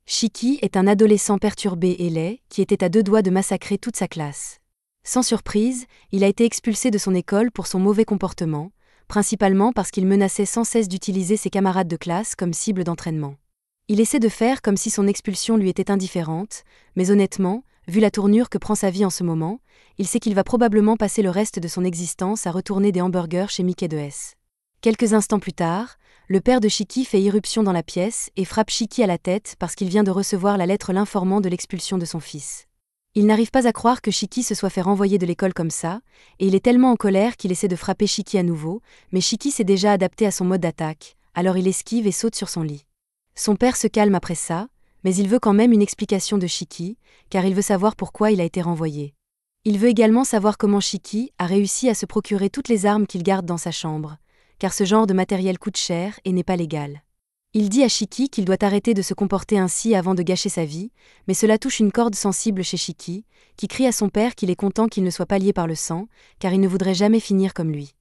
Shiki est un adolescent perturbé et laid qui était à deux doigts de massacrer toute sa classe. Sans surprise, il a été expulsé de son école pour son mauvais comportement, principalement parce qu'il menaçait sans cesse d'utiliser ses camarades de classe comme cible d'entraînement. Il essaie de faire comme si son expulsion lui était indifférente, mais honnêtement, vu la tournure que prend sa vie en ce moment, il sait qu'il va probablement passer le reste de son existence à retourner des hamburgers chez Mickey de S. Quelques instants plus tard, le père de Shiki fait irruption dans la pièce et frappe Shiki à la tête parce qu'il vient de recevoir la lettre l'informant de l'expulsion de son fils. Il n'arrive pas à croire que Shiki se soit fait renvoyer de l'école comme ça, et il est tellement en colère qu'il essaie de frapper Shiki à nouveau, mais Shiki s'est déjà adapté à son mode d'attaque, alors il esquive et saute sur son lit. Son père se calme après ça, mais il veut quand même une explication de Shiki, car il veut savoir pourquoi il a été renvoyé. Il veut également savoir comment Shiki a réussi à se procurer toutes les armes qu'il garde dans sa chambre, car ce genre de matériel coûte cher et n'est pas légal. Il dit à Shiki qu'il doit arrêter de se comporter ainsi avant de gâcher sa vie, mais cela touche une corde sensible chez Shiki, qui crie à son père qu'il est content qu'il ne soit pas lié par le sang, car il ne voudrait jamais finir comme lui.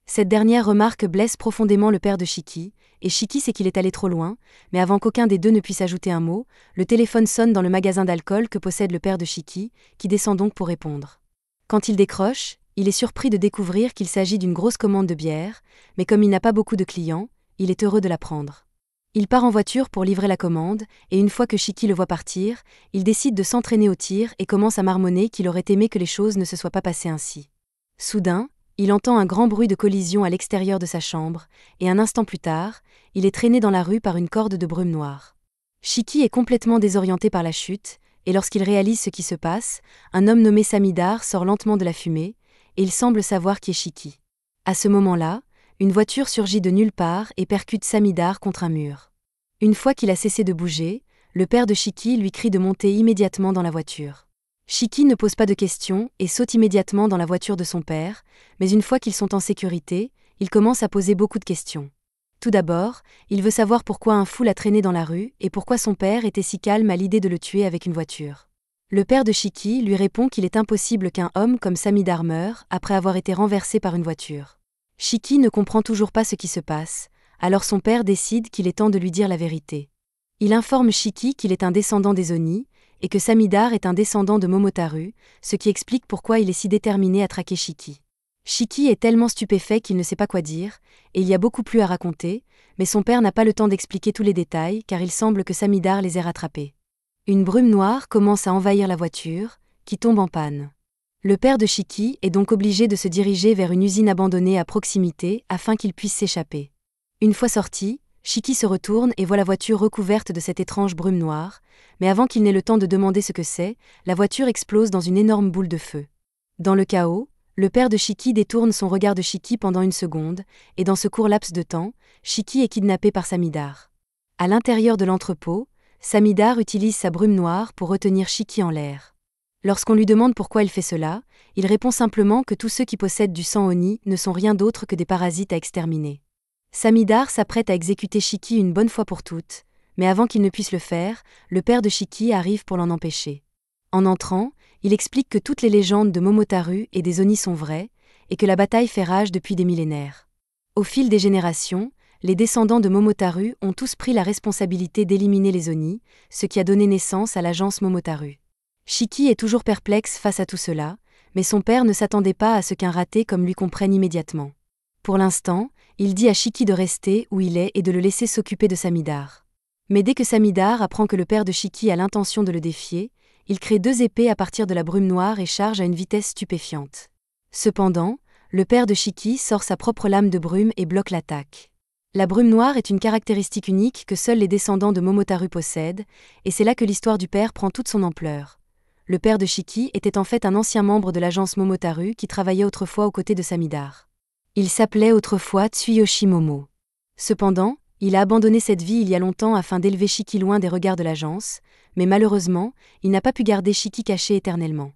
Cette dernière remarque blesse profondément le père de Shiki, et Shiki sait qu'il est allé trop loin, mais avant qu'aucun des deux ne puisse ajouter un mot, le téléphone sonne dans le magasin d'alcool que possède le père de Shiki, qui descend donc pour répondre. Quand il décroche, il est surpris de découvrir qu'il s'agit d'une grosse commande de bière, mais comme il n'a pas beaucoup de clients, il est heureux de la prendre. Il part en voiture pour livrer la commande, et une fois que Shiki le voit partir, il décide de s'entraîner au tir et commence à marmonner qu'il aurait aimé que les choses ne se soient pas passées ainsi. Soudain, il entend un grand bruit de collision à l'extérieur de sa chambre, et un instant plus tard, il est traîné dans la rue par une corde de brume noire. Shiki est complètement désorienté par la chute, et lorsqu'il réalise ce qui se passe, un homme nommé Samidar sort lentement de la fumée, et il semble savoir qui est Shiki. À ce moment-là, une voiture surgit de nulle part et percute Samidar contre un mur. Une fois qu'il a cessé de bouger, le père de Shiki lui crie de monter immédiatement dans la voiture. Shiki ne pose pas de questions et saute immédiatement dans la voiture de son père, mais une fois qu'ils sont en sécurité, il commence à poser beaucoup de questions. Tout d'abord, il veut savoir pourquoi un fou l'a traîné dans la rue et pourquoi son père était si calme à l'idée de le tuer avec une voiture. Le père de Shiki lui répond qu'il est impossible qu'un homme comme Samidar meure après avoir été renversé par une voiture. Shiki ne comprend toujours pas ce qui se passe, alors son père décide qu'il est temps de lui dire la vérité. Il informe Shiki qu'il est un descendant des Oni, et que Samidar est un descendant de Momotaru, ce qui explique pourquoi il est si déterminé à traquer Shiki. Shiki est tellement stupéfait qu'il ne sait pas quoi dire, et il y a beaucoup plus à raconter, mais son père n'a pas le temps d'expliquer tous les détails car il semble que Samidar les ait rattrapés. Une brume noire commence à envahir la voiture, qui tombe en panne. Le père de Shiki est donc obligé de se diriger vers une usine abandonnée à proximité afin qu'il puisse s'échapper. Une fois sorti, Shiki se retourne et voit la voiture recouverte de cette étrange brume noire, mais avant qu'il n'ait le temps de demander ce que c'est, la voiture explose dans une énorme boule de feu. Dans le chaos, le père de Shiki détourne son regard de Shiki pendant une seconde, et dans ce court laps de temps, Shiki est kidnappé par Samidar. À l'intérieur de l'entrepôt, Samidar utilise sa brume noire pour retenir Shiki en l'air. Lorsqu'on lui demande pourquoi il fait cela, il répond simplement que tous ceux qui possèdent du sang Oni ne sont rien d'autre que des parasites à exterminer. Samidar s'apprête à exécuter Shiki une bonne fois pour toutes, mais avant qu'il ne puisse le faire, le père de Shiki arrive pour l'en empêcher. En entrant, il explique que toutes les légendes de Momotaru et des Oni sont vraies, et que la bataille fait rage depuis des millénaires. Au fil des générations, les descendants de Momotaru ont tous pris la responsabilité d'éliminer les Oni, ce qui a donné naissance à l'agence Momotaru. Shiki est toujours perplexe face à tout cela, mais son père ne s'attendait pas à ce qu'un raté comme lui comprenne immédiatement. Pour l'instant, il dit à Shiki de rester où il est et de le laisser s'occuper de Samidar. Mais dès que Samidar apprend que le père de Shiki a l'intention de le défier, il crée 2 épées à partir de la brume noire et charge à une vitesse stupéfiante. Cependant, le père de Shiki sort sa propre lame de brume et bloque l'attaque. La brume noire est une caractéristique unique que seuls les descendants de Momotaru possèdent, et c'est là que l'histoire du père prend toute son ampleur. Le père de Shiki était en fait un ancien membre de l'agence Momotaru qui travaillait autrefois aux côtés de Samidar. Il s'appelait autrefois Tsuyoshi Momo. Cependant, il a abandonné cette vie il y a longtemps afin d'élever Shiki loin des regards de l'agence, mais malheureusement, il n'a pas pu garder Shiki caché éternellement.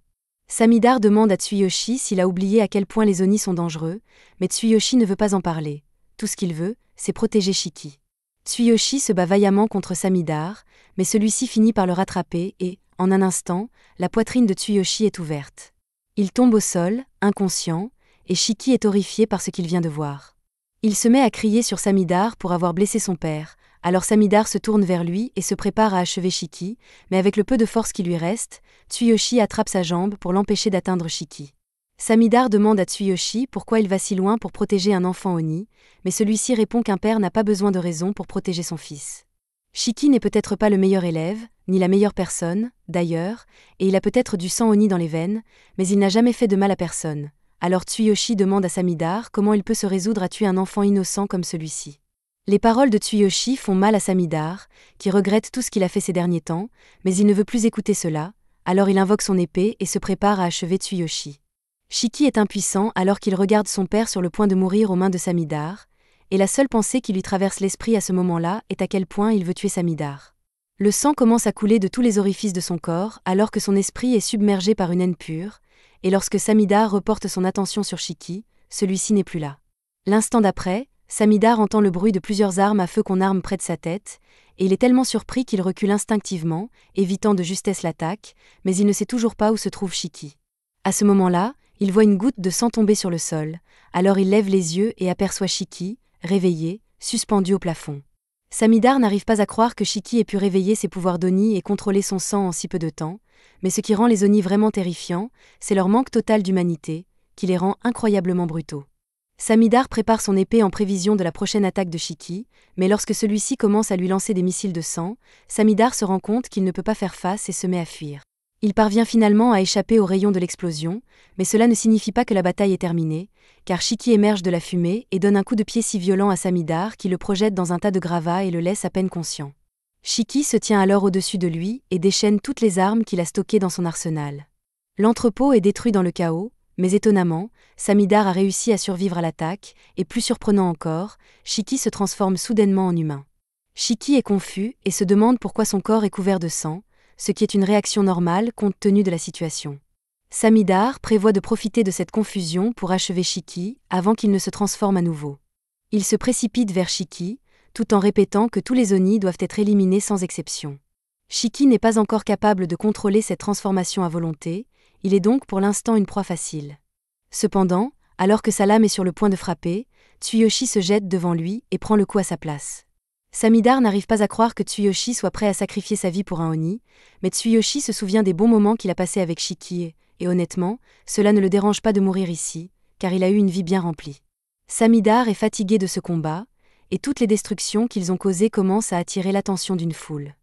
Samidar demande à Tsuyoshi s'il a oublié à quel point les Oni sont dangereux, mais Tsuyoshi ne veut pas en parler. Tout ce qu'il veut, c'est protéger Shiki. Tsuyoshi se bat vaillamment contre Samidar, mais celui-ci finit par le rattraper et, en un instant, la poitrine de Tsuyoshi est ouverte. Il tombe au sol, inconscient, et Shiki est horrifié par ce qu'il vient de voir. Il se met à crier sur Samidar pour avoir blessé son père, Alors Samidar se tourne vers lui et se prépare à achever Shiki, mais avec le peu de force qui lui reste, Tsuyoshi attrape sa jambe pour l'empêcher d'atteindre Shiki. Samidar demande à Tsuyoshi pourquoi il va si loin pour protéger un enfant Oni, mais celui-ci répond qu'un père n'a pas besoin de raison pour protéger son fils. Shiki n'est peut-être pas le meilleur élève, ni la meilleure personne, d'ailleurs, et il a peut-être du sang Oni dans les veines, mais il n'a jamais fait de mal à personne. Alors Tsuyoshi demande à Samidar comment il peut se résoudre à tuer un enfant innocent comme celui-ci. Les paroles de Tsuyoshi font mal à Samidar, qui regrette tout ce qu'il a fait ces derniers temps, mais il ne veut plus écouter cela, alors il invoque son épée et se prépare à achever Tsuyoshi. Shiki est impuissant alors qu'il regarde son père sur le point de mourir aux mains de Samidar, et la seule pensée qui lui traverse l'esprit à ce moment-là est à quel point il veut tuer Samidar. Le sang commence à couler de tous les orifices de son corps alors que son esprit est submergé par une haine pure, et lorsque Samidar reporte son attention sur Shiki, celui-ci n'est plus là. L'instant d'après, Samidar entend le bruit de plusieurs armes à feu qu'on arme près de sa tête, et il est tellement surpris qu'il recule instinctivement, évitant de justesse l'attaque, mais il ne sait toujours pas où se trouve Shiki. À ce moment-là, il voit une goutte de sang tomber sur le sol, alors il lève les yeux et aperçoit Shiki, réveillé, suspendu au plafond. Samidar n'arrive pas à croire que Shiki ait pu réveiller ses pouvoirs d'Oni et contrôler son sang en si peu de temps, mais ce qui rend les Oni vraiment terrifiants, c'est leur manque total d'humanité, qui les rend incroyablement brutaux. Samidar prépare son épée en prévision de la prochaine attaque de Shiki, mais lorsque celui-ci commence à lui lancer des missiles de sang, Samidar se rend compte qu'il ne peut pas faire face et se met à fuir. Il parvient finalement à échapper aux rayons de l'explosion, mais cela ne signifie pas que la bataille est terminée, car Shiki émerge de la fumée et donne un coup de pied si violent à Samidar qu'il le projette dans un tas de gravats et le laisse à peine conscient. Shiki se tient alors au-dessus de lui et déchaîne toutes les armes qu'il a stockées dans son arsenal. L'entrepôt est détruit dans le chaos, mais étonnamment, Samidar a réussi à survivre à l'attaque, et plus surprenant encore, Shiki se transforme soudainement en humain. Shiki est confus et se demande pourquoi son corps est couvert de sang, ce qui est une réaction normale compte tenu de la situation. Samidar prévoit de profiter de cette confusion pour achever Shiki avant qu'il ne se transforme à nouveau. Il se précipite vers Shiki, tout en répétant que tous les Oni doivent être éliminés sans exception. Shiki n'est pas encore capable de contrôler cette transformation à volonté, il est donc pour l'instant une proie facile. Cependant, alors que sa lame est sur le point de frapper, Tsuyoshi se jette devant lui et prend le coup à sa place. Samidar n'arrive pas à croire que Tsuyoshi soit prêt à sacrifier sa vie pour un Oni, mais Tsuyoshi se souvient des bons moments qu'il a passés avec Shiki et honnêtement, cela ne le dérange pas de mourir ici, car il a eu une vie bien remplie. Samidar est fatigué de ce combat, et toutes les destructions qu'ils ont causées commencent à attirer l'attention d'une foule.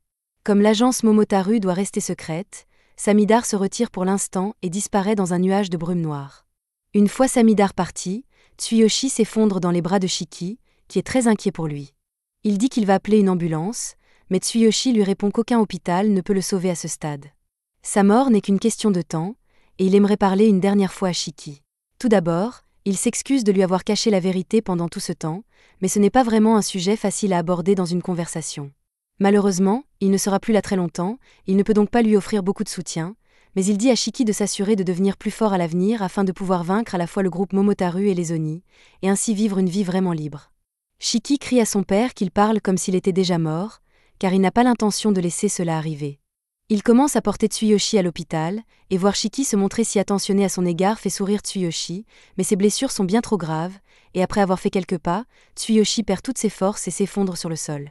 Comme l'agence Momotaru doit rester secrète, Samidar se retire pour l'instant et disparaît dans un nuage de brume noire. Une fois Samidar parti, Tsuyoshi s'effondre dans les bras de Shiki, qui est très inquiet pour lui. Il dit qu'il va appeler une ambulance, mais Tsuyoshi lui répond qu'aucun hôpital ne peut le sauver à ce stade. Sa mort n'est qu'une question de temps, et il aimerait parler une dernière fois à Shiki. Tout d'abord, il s'excuse de lui avoir caché la vérité pendant tout ce temps, mais ce n'est pas vraiment un sujet facile à aborder dans une conversation. Malheureusement, il ne sera plus là très longtemps, il ne peut donc pas lui offrir beaucoup de soutien, mais il dit à Shiki de s'assurer de devenir plus fort à l'avenir afin de pouvoir vaincre à la fois le groupe Momotaru et les Oni, et ainsi vivre une vie vraiment libre. Shiki crie à son père qu'il parle comme s'il était déjà mort, car il n'a pas l'intention de laisser cela arriver. Il commence à porter Tsuyoshi à l'hôpital, et voir Shiki se montrer si attentionné à son égard fait sourire Tsuyoshi, mais ses blessures sont bien trop graves, et après avoir fait quelques pas, Tsuyoshi perd toutes ses forces et s'effondre sur le sol.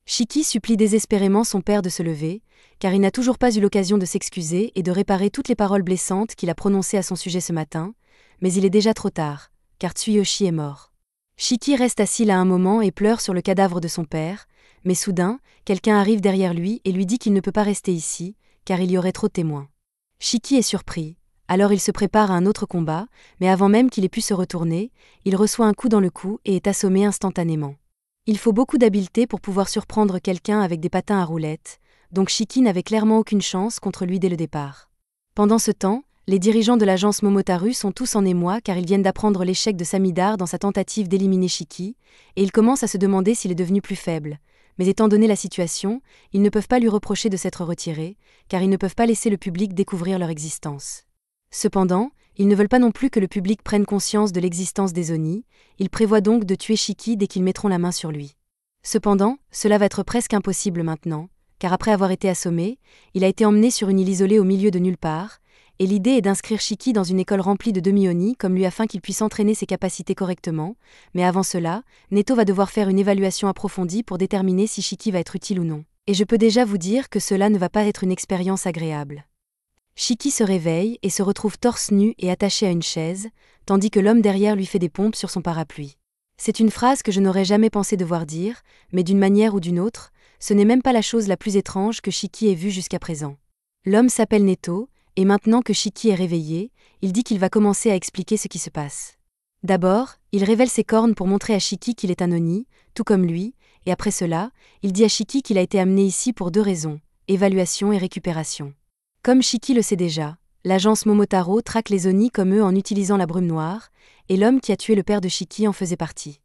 Shiki supplie désespérément son père de se lever, car il n'a toujours pas eu l'occasion de s'excuser et de réparer toutes les paroles blessantes qu'il a prononcées à son sujet ce matin, mais il est déjà trop tard, car Tsuyoshi est mort. Shiki reste assis là un moment et pleure sur le cadavre de son père, mais soudain, quelqu'un arrive derrière lui et lui dit qu'il ne peut pas rester ici, car il y aurait trop de témoins. Shiki est surpris, alors il se prépare à un autre combat, mais avant même qu'il ait pu se retourner, il reçoit un coup dans le cou et est assommé instantanément. Il faut beaucoup d'habileté pour pouvoir surprendre quelqu'un avec des patins à roulettes, donc Shiki n'avait clairement aucune chance contre lui dès le départ. Pendant ce temps, les dirigeants de l'agence Momotaru sont tous en émoi car ils viennent d'apprendre l'échec de Samidar dans sa tentative d'éliminer Shiki, et ils commencent à se demander s'il est devenu plus faible. Mais étant donné la situation, ils ne peuvent pas lui reprocher de s'être retiré, car ils ne peuvent pas laisser le public découvrir leur existence. Cependant, ils ne veulent pas non plus que le public prenne conscience de l'existence des Oni, ils prévoient donc de tuer Shiki dès qu'ils mettront la main sur lui. Cependant, cela va être presque impossible maintenant, car après avoir été assommé, il a été emmené sur une île isolée au milieu de nulle part, et l'idée est d'inscrire Shiki dans une école remplie de demi-Oni comme lui afin qu'il puisse entraîner ses capacités correctement, mais avant cela, Neto va devoir faire une évaluation approfondie pour déterminer si Shiki va être utile ou non. Et je peux déjà vous dire que cela ne va pas être une expérience agréable. Shiki se réveille et se retrouve torse nu et attaché à une chaise, tandis que l'homme derrière lui fait des pompes sur son parapluie. C'est une phrase que je n'aurais jamais pensé devoir dire, mais d'une manière ou d'une autre, ce n'est même pas la chose la plus étrange que Shiki ait vue jusqu'à présent. L'homme s'appelle Neto, et maintenant que Shiki est réveillé, il dit qu'il va commencer à expliquer ce qui se passe. D'abord, il révèle ses cornes pour montrer à Shiki qu'il est un Oni, tout comme lui, et après cela, il dit à Shiki qu'il a été amené ici pour 2 raisons, évaluation et récupération. Comme Shiki le sait déjà, l'agence Momotaro traque les Oni comme eux en utilisant la brume noire, et l'homme qui a tué le père de Shiki en faisait partie.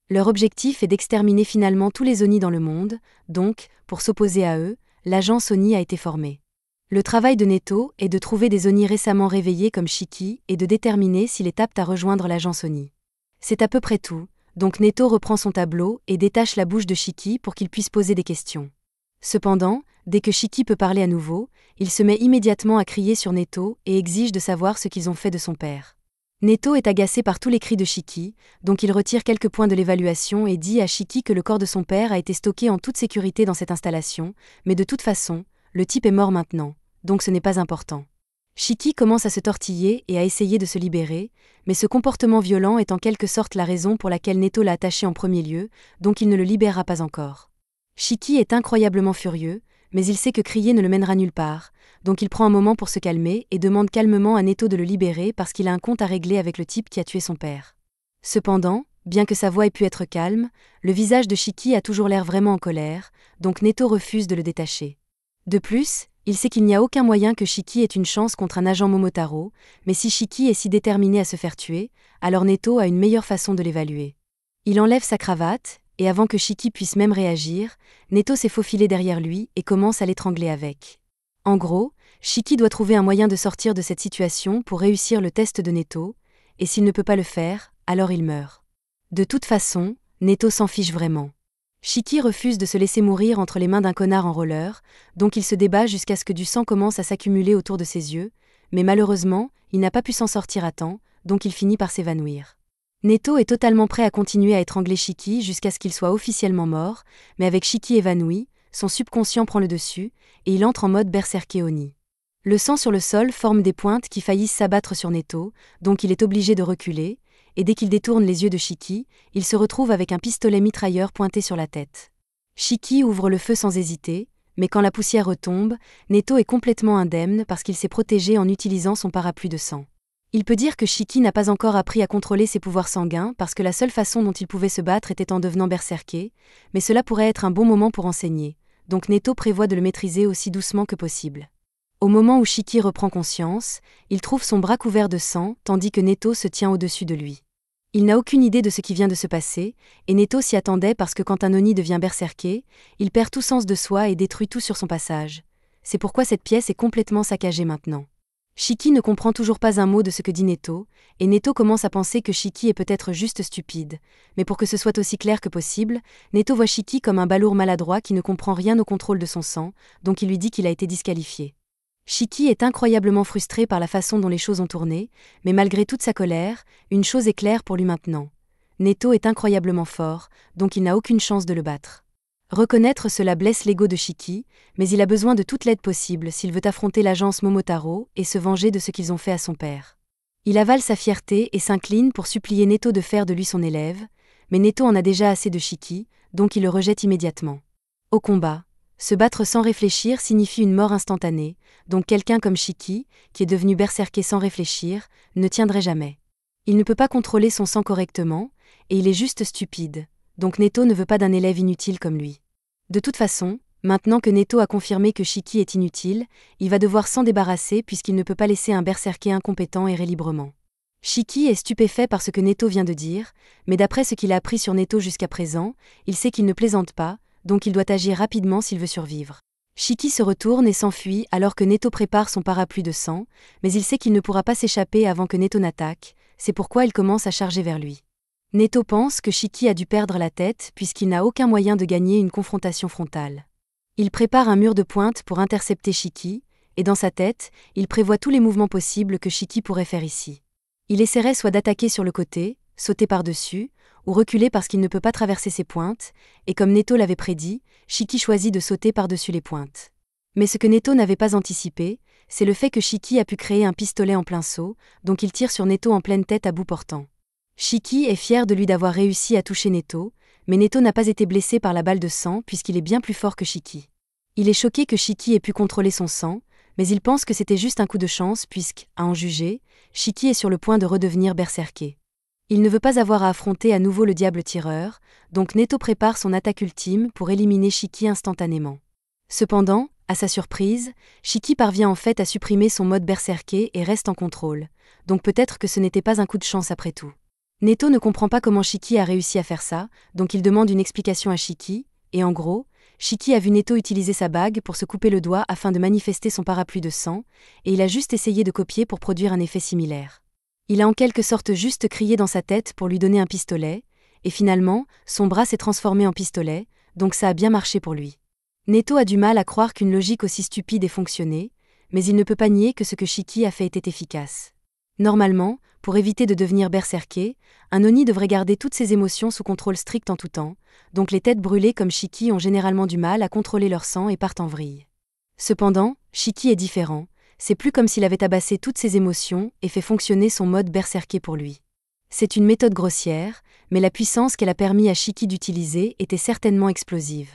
Leur objectif est d'exterminer finalement tous les Oni dans le monde, donc, pour s'opposer à eux, l'agence Oni a été formée. Le travail de Neto est de trouver des Oni récemment réveillés comme Shiki et de déterminer s'il est apte à rejoindre l'agence Oni. C'est à peu près tout, donc Neto reprend son tableau et détache la bouche de Shiki pour qu'il puisse poser des questions. Cependant, dès que Shiki peut parler à nouveau, il se met immédiatement à crier sur Neto et exige de savoir ce qu'ils ont fait de son père. Neto est agacé par tous les cris de Shiki, donc il retire quelques points de l'évaluation et dit à Shiki que le corps de son père a été stocké en toute sécurité dans cette installation, mais de toute façon, le type est mort maintenant, donc ce n'est pas important. Shiki commence à se tortiller et à essayer de se libérer, mais ce comportement violent est en quelque sorte la raison pour laquelle Neto l'a attaché en premier lieu, donc il ne le libérera pas encore. Shiki est incroyablement furieux, mais il sait que crier ne le mènera nulle part, donc il prend un moment pour se calmer et demande calmement à Neto de le libérer parce qu'il a un compte à régler avec le type qui a tué son père. Cependant, bien que sa voix ait pu être calme, le visage de Shiki a toujours l'air vraiment en colère, donc Neto refuse de le détacher. De plus, il sait qu'il n'y a aucun moyen que Shiki ait une chance contre un agent Momotaro, mais si Shiki est si déterminé à se faire tuer, alors Neto a une meilleure façon de l'évaluer. Il enlève sa cravate, et avant que Shiki puisse même réagir, Neto s'est faufilé derrière lui et commence à l'étrangler avec. En gros, Shiki doit trouver un moyen de sortir de cette situation pour réussir le test de Neto, et s'il ne peut pas le faire, alors il meurt. De toute façon, Neto s'en fiche vraiment. Shiki refuse de se laisser mourir entre les mains d'un connard en roller, donc il se débat jusqu'à ce que du sang commence à s'accumuler autour de ses yeux, mais malheureusement, il n'a pas pu s'en sortir à temps, donc il finit par s'évanouir. Neto est totalement prêt à continuer à étrangler Shiki jusqu'à ce qu'il soit officiellement mort, mais avec Shiki évanoui, son subconscient prend le dessus, et il entre en mode berserker Oni. Le sang sur le sol forme des pointes qui faillissent s'abattre sur Neto, donc il est obligé de reculer, et dès qu'il détourne les yeux de Shiki, il se retrouve avec un pistolet mitrailleur pointé sur la tête. Shiki ouvre le feu sans hésiter, mais quand la poussière retombe, Neto est complètement indemne parce qu'il s'est protégé en utilisant son parapluie de sang. Il peut dire que Shiki n'a pas encore appris à contrôler ses pouvoirs sanguins parce que la seule façon dont il pouvait se battre était en devenant berserker, mais cela pourrait être un bon moment pour enseigner, donc Neto prévoit de le maîtriser aussi doucement que possible. Au moment où Shiki reprend conscience, il trouve son bras couvert de sang tandis que Neto se tient au-dessus de lui. Il n'a aucune idée de ce qui vient de se passer, et Neto s'y attendait parce que quand un Oni devient berserker, il perd tout sens de soi et détruit tout sur son passage. C'est pourquoi cette pièce est complètement saccagée maintenant. Shiki ne comprend toujours pas un mot de ce que dit Neto, et Neto commence à penser que Shiki est peut-être juste stupide. Mais pour que ce soit aussi clair que possible, Neto voit Shiki comme un balourd maladroit qui ne comprend rien au contrôle de son sang, donc il lui dit qu'il a été disqualifié. Shiki est incroyablement frustré par la façon dont les choses ont tourné, mais malgré toute sa colère, une chose est claire pour lui maintenant. Neto est incroyablement fort, donc il n'a aucune chance de le battre. Reconnaître cela blesse l'ego de Shiki, mais il a besoin de toute l'aide possible s'il veut affronter l'agence Momotaro et se venger de ce qu'ils ont fait à son père. Il avale sa fierté et s'incline pour supplier Neto de faire de lui son élève, mais Neto en a déjà assez de Shiki, donc il le rejette immédiatement. Au combat, se battre sans réfléchir signifie une mort instantanée, donc quelqu'un comme Shiki, qui est devenu berserker sans réfléchir, ne tiendrait jamais. Il ne peut pas contrôler son sang correctement, et il est juste stupide, donc Neto ne veut pas d'un élève inutile comme lui. De toute façon, maintenant que Neto a confirmé que Shiki est inutile, il va devoir s'en débarrasser puisqu'il ne peut pas laisser un berserker incompétent errer librement. Shiki est stupéfait par ce que Neto vient de dire, mais d'après ce qu'il a appris sur Neto jusqu'à présent, il sait qu'il ne plaisante pas, donc il doit agir rapidement s'il veut survivre. Shiki se retourne et s'enfuit alors que Neto prépare son parapluie de sang, mais il sait qu'il ne pourra pas s'échapper avant que Neto n'attaque, c'est pourquoi il commence à charger vers lui. Neto pense que Shiki a dû perdre la tête puisqu'il n'a aucun moyen de gagner une confrontation frontale. Il prépare un mur de pointe pour intercepter Shiki, et dans sa tête, il prévoit tous les mouvements possibles que Shiki pourrait faire ici. Il essaierait soit d'attaquer sur le côté, sauter par-dessus, ou reculer parce qu'il ne peut pas traverser ses pointes, et comme Neto l'avait prédit, Shiki choisit de sauter par-dessus les pointes. Mais ce que Neto n'avait pas anticipé, c'est le fait que Shiki a pu créer un pistolet en plein saut, donc il tire sur Neto en pleine tête à bout portant. Shiki est fier de lui d'avoir réussi à toucher Neto, mais Neto n'a pas été blessé par la balle de sang puisqu'il est bien plus fort que Shiki. Il est choqué que Shiki ait pu contrôler son sang, mais il pense que c'était juste un coup de chance puisque, à en juger, Shiki est sur le point de redevenir berserké. Il ne veut pas avoir à affronter à nouveau le diable tireur, donc Neto prépare son attaque ultime pour éliminer Shiki instantanément. Cependant, à sa surprise, Shiki parvient en fait à supprimer son mode berserké et reste en contrôle, donc peut-être que ce n'était pas un coup de chance après tout. Neto ne comprend pas comment Shiki a réussi à faire ça, donc il demande une explication à Shiki, et en gros, Shiki a vu Neto utiliser sa bague pour se couper le doigt afin de manifester son parapluie de sang, et il a juste essayé de copier pour produire un effet similaire. Il a en quelque sorte juste crié dans sa tête pour lui donner un pistolet, et finalement, son bras s'est transformé en pistolet, donc ça a bien marché pour lui. Neto a du mal à croire qu'une logique aussi stupide ait fonctionné, mais il ne peut pas nier que ce que Shiki a fait était efficace. Normalement, pour éviter de devenir berserké, un Oni devrait garder toutes ses émotions sous contrôle strict en tout temps, donc les têtes brûlées comme Shiki ont généralement du mal à contrôler leur sang et partent en vrille. Cependant, Shiki est différent, c'est plus comme s'il avait tabassé toutes ses émotions et fait fonctionner son mode berserké pour lui. C'est une méthode grossière, mais la puissance qu'elle a permis à Shiki d'utiliser était certainement explosive.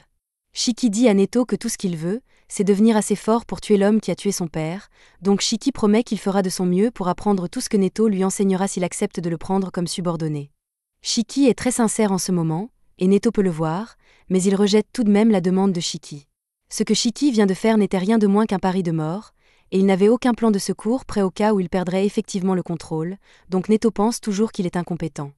Shiki dit à Neto que tout ce qu'il veut, c'est devenir assez fort pour tuer l'homme qui a tué son père, donc Shiki promet qu'il fera de son mieux pour apprendre tout ce que Neto lui enseignera s'il accepte de le prendre comme subordonné. Shiki est très sincère en ce moment, et Neto peut le voir, mais il rejette tout de même la demande de Shiki. Ce que Shiki vient de faire n'était rien de moins qu'un pari de mort, et il n'avait aucun plan de secours prêt au cas où il perdrait effectivement le contrôle, donc Neto pense toujours qu'il est incompétent.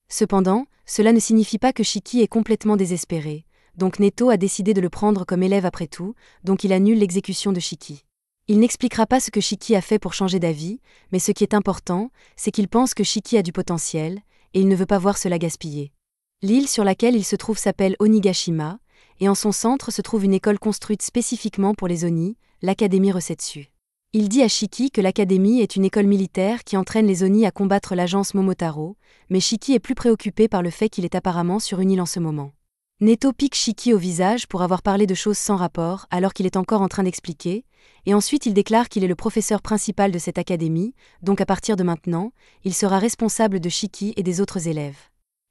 Cependant, cela ne signifie pas que Shiki est complètement désespéré, donc Neto a décidé de le prendre comme élève après tout, donc il annule l'exécution de Shiki. Il n'expliquera pas ce que Shiki a fait pour changer d'avis, mais ce qui est important, c'est qu'il pense que Shiki a du potentiel, et il ne veut pas voir cela gaspillé. L'île sur laquelle il se trouve s'appelle Onigashima, et en son centre se trouve une école construite spécifiquement pour les Oni, l'Académie Resetsu. Il dit à Shiki que l'Académie est une école militaire qui entraîne les Oni à combattre l'agence Momotaro, mais Shiki est plus préoccupé par le fait qu'il est apparemment sur une île en ce moment. Neto pique Shiki au visage pour avoir parlé de choses sans rapport alors qu'il est encore en train d'expliquer, et ensuite il déclare qu'il est le professeur principal de cette académie, donc à partir de maintenant, il sera responsable de Shiki et des autres élèves.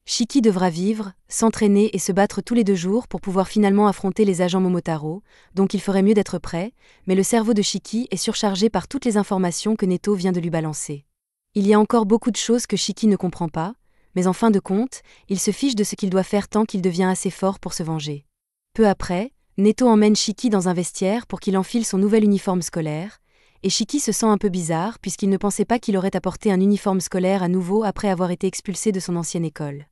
Shiki devra vivre, s'entraîner et se battre tous les 2 jours pour pouvoir finalement affronter les agents Momotaro, donc il ferait mieux d'être prêt, mais le cerveau de Shiki est surchargé par toutes les informations que Neto vient de lui balancer. Il y a encore beaucoup de choses que Shiki ne comprend pas, mais en fin de compte, il se fiche de ce qu'il doit faire tant qu'il devient assez fort pour se venger. Peu après, Neto emmène Shiki dans un vestiaire pour qu'il enfile son nouvel uniforme scolaire, et Shiki se sent un peu bizarre puisqu'il ne pensait pas qu'il aurait apporté un uniforme scolaire à nouveau après avoir été expulsé de son ancienne école.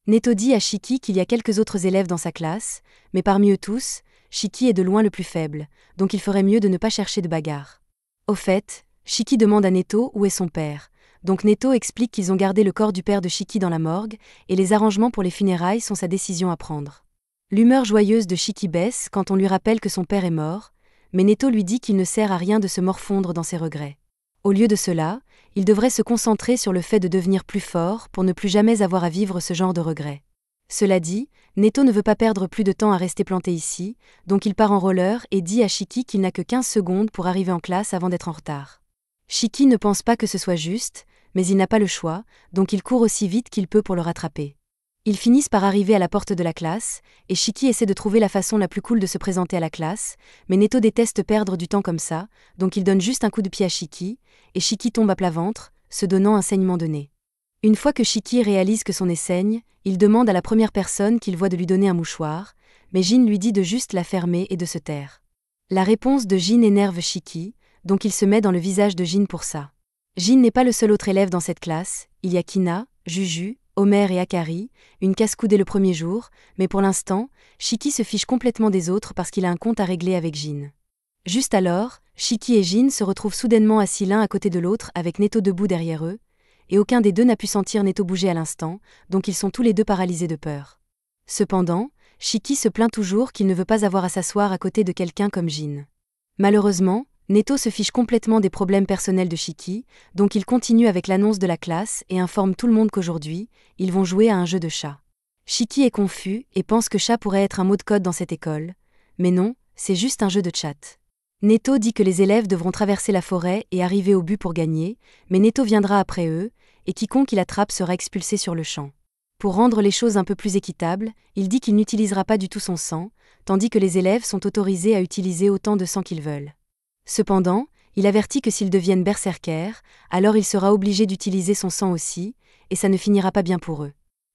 Neto dit à Shiki qu'il y a quelques autres élèves dans sa classe, mais parmi eux tous, Shiki est de loin le plus faible, donc il ferait mieux de ne pas chercher de bagarre. Au fait, Shiki demande à Neto où est son père. Donc Neto explique qu'ils ont gardé le corps du père de Shiki dans la morgue, et les arrangements pour les funérailles sont sa décision à prendre. L'humeur joyeuse de Shiki baisse quand on lui rappelle que son père est mort, mais Neto lui dit qu'il ne sert à rien de se morfondre dans ses regrets. Au lieu de cela, il devrait se concentrer sur le fait de devenir plus fort pour ne plus jamais avoir à vivre ce genre de regrets. Cela dit, Neto ne veut pas perdre plus de temps à rester planté ici, donc il part en roller et dit à Shiki qu'il n'a que 15 secondes pour arriver en classe avant d'être en retard. Shiki ne pense pas que ce soit juste, mais il n'a pas le choix, donc il court aussi vite qu'il peut pour le rattraper. Ils finissent par arriver à la porte de la classe, et Shiki essaie de trouver la façon la plus cool de se présenter à la classe, mais Neto déteste perdre du temps comme ça, donc il donne juste un coup de pied à Shiki, et Shiki tombe à plat ventre, se donnant un saignement de nez. Une fois que Shiki réalise que son nez saigne, il demande à la première personne qu'il voit de lui donner un mouchoir, mais Jin lui dit de juste la fermer et de se taire. La réponse de Jin énerve Shiki, donc il se met dans le visage de Jin pour ça. Jin n'est pas le seul autre élève dans cette classe, il y a Kina, Juju, Homer et Akari, une casse-cou dès le premier jour, mais pour l'instant, Shiki se fiche complètement des autres parce qu'il a un compte à régler avec Jin. Juste alors, Shiki et Jin se retrouvent soudainement assis l'un à côté de l'autre avec Neto debout derrière eux, et aucun des deux n'a pu sentir Neto bouger à l'instant, donc ils sont tous les deux paralysés de peur. Cependant, Shiki se plaint toujours qu'il ne veut pas avoir à s'asseoir à côté de quelqu'un comme Jin. Malheureusement, Neto se fiche complètement des problèmes personnels de Shiki, donc il continue avec l'annonce de la classe et informe tout le monde qu'aujourd'hui, ils vont jouer à un jeu de chat. Shiki est confus et pense que chat pourrait être un mot de code dans cette école, mais non, c'est juste un jeu de chat. Neto dit que les élèves devront traverser la forêt et arriver au but pour gagner, mais Neto viendra après eux, et quiconque il attrape sera expulsé sur le champ. Pour rendre les choses un peu plus équitables, il dit qu'il n'utilisera pas du tout son sang, tandis que les élèves sont autorisés à utiliser autant de sang qu'ils veulent. Cependant, il avertit que s'ils deviennent berserkers, alors il sera obligé d'utiliser son sang aussi, et ça ne finira pas bien pour eux.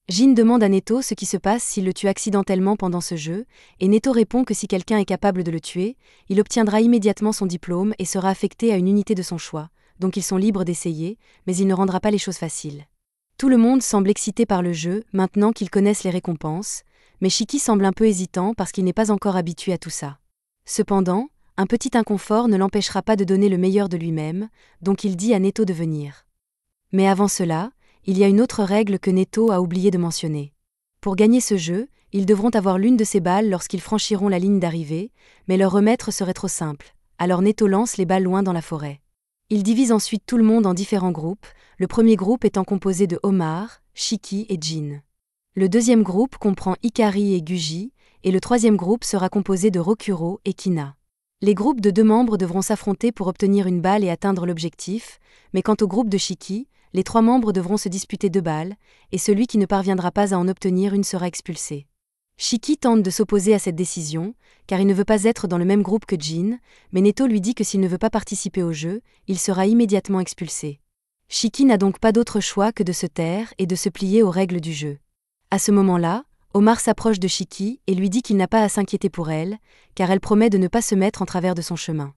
Jin demande à Neto ce qui se passe s'il le tue accidentellement pendant ce jeu, et Neto répond que si quelqu'un est capable de le tuer, il obtiendra immédiatement son diplôme et sera affecté à une unité de son choix, donc ils sont libres d'essayer, mais il ne rendra pas les choses faciles. Tout le monde semble excité par le jeu, maintenant qu'ils connaissent les récompenses, mais Shiki semble un peu hésitant parce qu'il n'est pas encore habitué à tout ça. Cependant, un petit inconfort ne l'empêchera pas de donner le meilleur de lui-même, donc il dit à Neto de venir. Mais avant cela, il y a une autre règle que Neto a oublié de mentionner. Pour gagner ce jeu, ils devront avoir l'une de ces balles lorsqu'ils franchiront la ligne d'arrivée, mais leur remettre serait trop simple, alors Neto lance les balles loin dans la forêt. Il divise ensuite tout le monde en différents groupes, le premier groupe étant composé de Omar, Shiki et Jin. Le deuxième groupe comprend Hikari et Guji, et le troisième groupe sera composé de Rokuro et Kina. Les groupes de 2 membres devront s'affronter pour obtenir une balle et atteindre l'objectif, mais quant au groupe de Shiki, les 3 membres devront se disputer 2 balles, et celui qui ne parviendra pas à en obtenir une sera expulsé. Shiki tente de s'opposer à cette décision, car il ne veut pas être dans le même groupe que Jin, mais Neto lui dit que s'il ne veut pas participer au jeu, il sera immédiatement expulsé. Shiki n'a donc pas d'autre choix que de se taire et de se plier aux règles du jeu. À ce moment-là, Omar s'approche de Shiki et lui dit qu'il n'a pas à s'inquiéter pour elle, car elle promet de ne pas se mettre en travers de son chemin.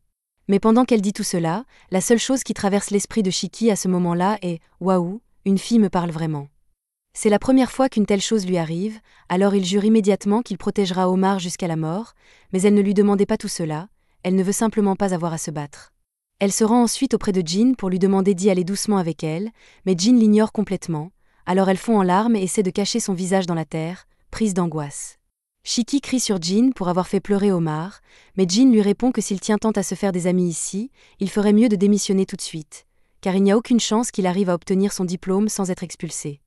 Mais pendant qu'elle dit tout cela, la seule chose qui traverse l'esprit de Shiki à ce moment-là est « Waouh, une fille me parle vraiment ». C'est la première fois qu'une telle chose lui arrive, alors il jure immédiatement qu'il protégera Omar jusqu'à la mort, mais elle ne lui demandait pas tout cela, elle ne veut simplement pas avoir à se battre. Elle se rend ensuite auprès de Jin pour lui demander d'y aller doucement avec elle, mais Jin l'ignore complètement, alors elle fond en larmes et essaie de cacher son visage dans la terre, prise d'angoisse. Shiki crie sur Jin pour avoir fait pleurer Omar, mais Jin lui répond que s'il tient tant à se faire des amis ici, il ferait mieux de démissionner tout de suite, car il n'y a aucune chance qu'il arrive à obtenir son diplôme sans être expulsé.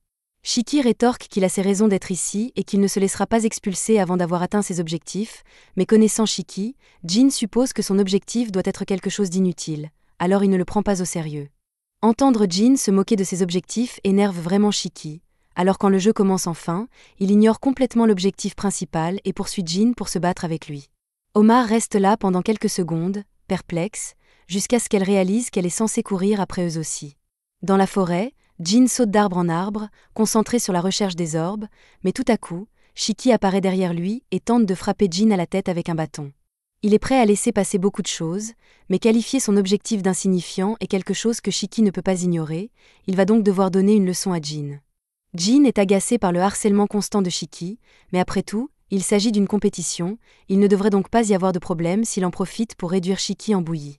Shiki rétorque qu'il a ses raisons d'être ici et qu'il ne se laissera pas expulser avant d'avoir atteint ses objectifs, mais connaissant Shiki, Jin suppose que son objectif doit être quelque chose d'inutile, alors il ne le prend pas au sérieux. Entendre Jin se moquer de ses objectifs énerve vraiment Shiki, alors quand le jeu commence enfin, il ignore complètement l'objectif principal et poursuit Jin pour se battre avec lui. Omar reste là pendant quelques secondes, perplexe, jusqu'à ce qu'elle réalise qu'elle est censée courir après eux aussi. Dans la forêt, Jin saute d'arbre en arbre, concentré sur la recherche des orbes, mais tout à coup, Shiki apparaît derrière lui et tente de frapper Jin à la tête avec un bâton. Il est prêt à laisser passer beaucoup de choses, mais qualifier son objectif d'insignifiant est quelque chose que Shiki ne peut pas ignorer, il va donc devoir donner une leçon à Jin. Jin est agacé par le harcèlement constant de Shiki, mais après tout, il s'agit d'une compétition, il ne devrait donc pas y avoir de problème s'il en profite pour réduire Shiki en bouillie.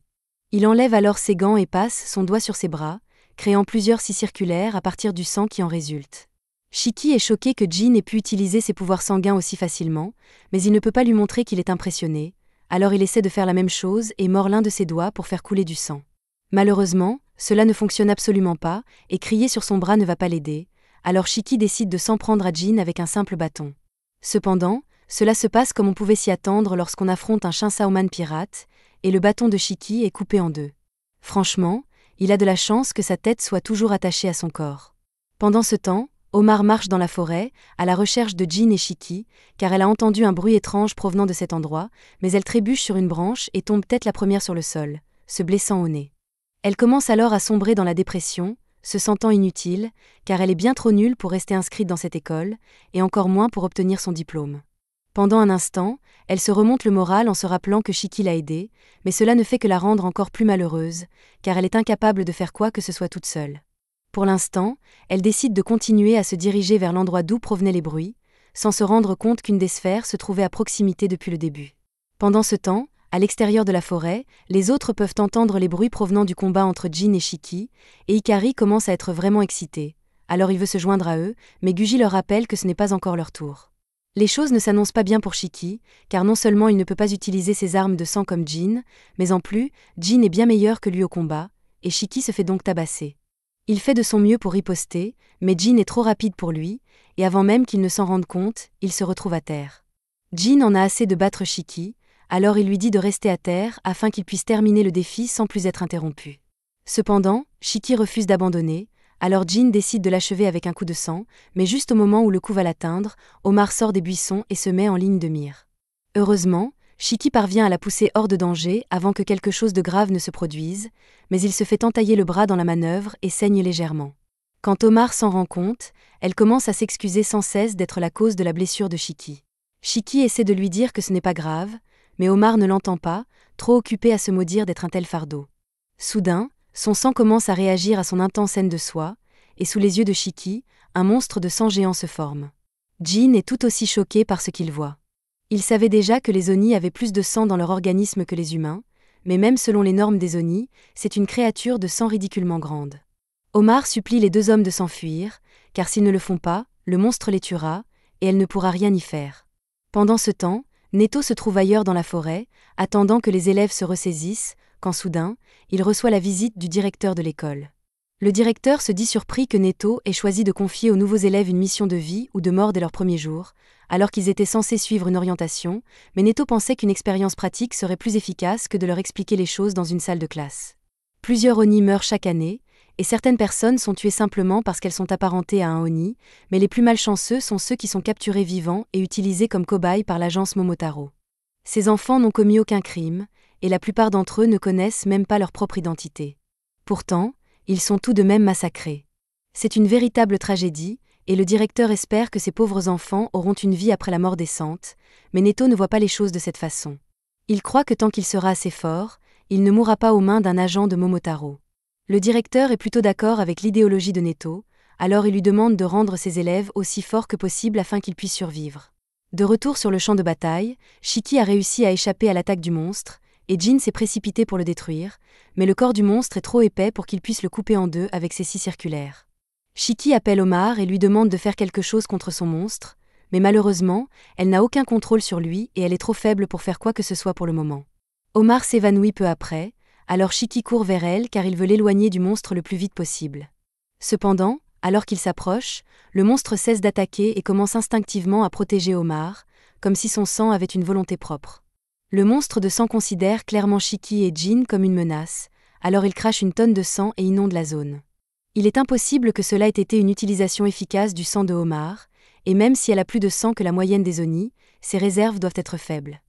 Il enlève alors ses gants et passe son doigt sur ses bras, créant plusieurs scies circulaires à partir du sang qui en résulte. Shiki est choqué que Jin ait pu utiliser ses pouvoirs sanguins aussi facilement, mais il ne peut pas lui montrer qu'il est impressionné, alors il essaie de faire la même chose et mord l'un de ses doigts pour faire couler du sang. Malheureusement, cela ne fonctionne absolument pas, et crier sur son bras ne va pas l'aider, alors Shiki décide de s'en prendre à Jin avec un simple bâton. Cependant, cela se passe comme on pouvait s'y attendre lorsqu'on affronte un Chainsaw Man pirate, et le bâton de Shiki est coupé en 2. Franchement, il a de la chance que sa tête soit toujours attachée à son corps. Pendant ce temps, Omar marche dans la forêt, à la recherche de Jin et Shiki, car elle a entendu un bruit étrange provenant de cet endroit, mais elle trébuche sur une branche et tombe tête la première sur le sol, se blessant au nez. Elle commence alors à sombrer dans la dépression, se sentant inutile, car elle est bien trop nulle pour rester inscrite dans cette école, et encore moins pour obtenir son diplôme. Pendant un instant, elle se remonte le moral en se rappelant que Shiki l'a aidée, mais cela ne fait que la rendre encore plus malheureuse, car elle est incapable de faire quoi que ce soit toute seule. Pour l'instant, elle décide de continuer à se diriger vers l'endroit d'où provenaient les bruits, sans se rendre compte qu'une des sphères se trouvait à proximité depuis le début. Pendant ce temps, à l'extérieur de la forêt, les autres peuvent entendre les bruits provenant du combat entre Jin et Shiki, et Hikari commence à être vraiment excité. Alors il veut se joindre à eux, mais Guji leur rappelle que ce n'est pas encore leur tour. Les choses ne s'annoncent pas bien pour Shiki, car non seulement il ne peut pas utiliser ses armes de sang comme Jin, mais en plus, Jin est bien meilleur que lui au combat, et Shiki se fait donc tabasser. Il fait de son mieux pour riposter, mais Jin est trop rapide pour lui, et avant même qu'il ne s'en rende compte, il se retrouve à terre. Jin en a assez de battre Shiki, alors il lui dit de rester à terre afin qu'il puisse terminer le défi sans plus être interrompu. Cependant, Shiki refuse d'abandonner, alors Jin décide de l'achever avec un coup de sang, mais juste au moment où le coup va l'atteindre, Omar sort des buissons et se met en ligne de mire. Heureusement, Shiki parvient à la pousser hors de danger avant que quelque chose de grave ne se produise, mais il se fait entailler le bras dans la manœuvre et saigne légèrement. Quand Omar s'en rend compte, elle commence à s'excuser sans cesse d'être la cause de la blessure de Shiki. Shiki essaie de lui dire que ce n'est pas grave, mais Omar ne l'entend pas, trop occupé à se maudire d'être un tel fardeau. Soudain, son sang commence à réagir à son intense haine de soi, et sous les yeux de Shiki, un monstre de sang géant se forme. Jin est tout aussi choqué par ce qu'il voit. Il savait déjà que les Oni avaient plus de sang dans leur organisme que les humains, mais même selon les normes des Oni, c'est une créature de sang ridiculement grande. Omar supplie les deux hommes de s'enfuir, car s'ils ne le font pas, le monstre les tuera, et elle ne pourra rien y faire. Pendant ce temps, Neto se trouve ailleurs dans la forêt, attendant que les élèves se ressaisissent, quand soudain, il reçoit la visite du directeur de l'école. Le directeur se dit surpris que Neto ait choisi de confier aux nouveaux élèves une mission de vie ou de mort dès leur premier jour, alors qu'ils étaient censés suivre une orientation, mais Neto pensait qu'une expérience pratique serait plus efficace que de leur expliquer les choses dans une salle de classe. Plusieurs Oni meurent chaque année, et certaines personnes sont tuées simplement parce qu'elles sont apparentées à un Oni, mais les plus malchanceux sont ceux qui sont capturés vivants et utilisés comme cobayes par l'agence Momotaro. Ces enfants n'ont commis aucun crime, et la plupart d'entre eux ne connaissent même pas leur propre identité. Pourtant, ils sont tout de même massacrés. C'est une véritable tragédie, et le directeur espère que ces pauvres enfants auront une vie après la mort décente, mais Neto ne voit pas les choses de cette façon. Il croit que tant qu'il sera assez fort, il ne mourra pas aux mains d'un agent de Momotaro. Le directeur est plutôt d'accord avec l'idéologie de Neto, alors il lui demande de rendre ses élèves aussi forts que possible afin qu'ils puissent survivre. De retour sur le champ de bataille, Shiki a réussi à échapper à l'attaque du monstre, et Jin s'est précipité pour le détruire, mais le corps du monstre est trop épais pour qu'il puisse le couper en deux avec ses scies circulaires. Shiki appelle Omar et lui demande de faire quelque chose contre son monstre, mais malheureusement, elle n'a aucun contrôle sur lui et elle est trop faible pour faire quoi que ce soit pour le moment. Omar s'évanouit peu après, alors Shiki court vers elle car il veut l'éloigner du monstre le plus vite possible. Cependant, alors qu'il s'approche, le monstre cesse d'attaquer et commence instinctivement à protéger Omar, comme si son sang avait une volonté propre. Le monstre de sang considère clairement Shiki et Jin comme une menace, alors il crache une tonne de sang et inonde la zone. Il est impossible que cela ait été une utilisation efficace du sang de Omar, et même si elle a plus de sang que la moyenne des Oni, ses réserves doivent être faibles.